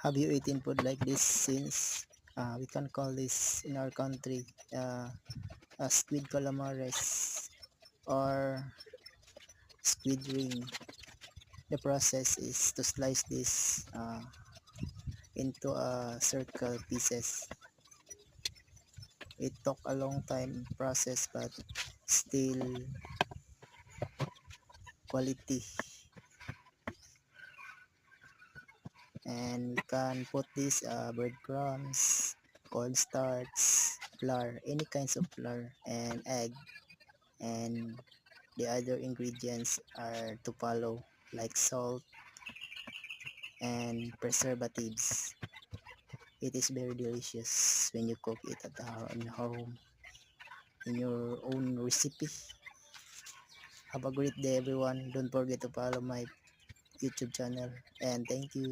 Have you eaten food like this since we can call this in our country squid calamares or squid ring? The process is to slice this into circle pieces. It took a long time process but still quality, and we can put this breadcrumbs, cornstarch, flour, any kinds of flour, and egg, and the other ingredients are to follow like salt and preservatives. It is very delicious when you cook it at in home in your own recipe. Have a great day everyone. Don't forget to follow my YouTube channel, and thank you.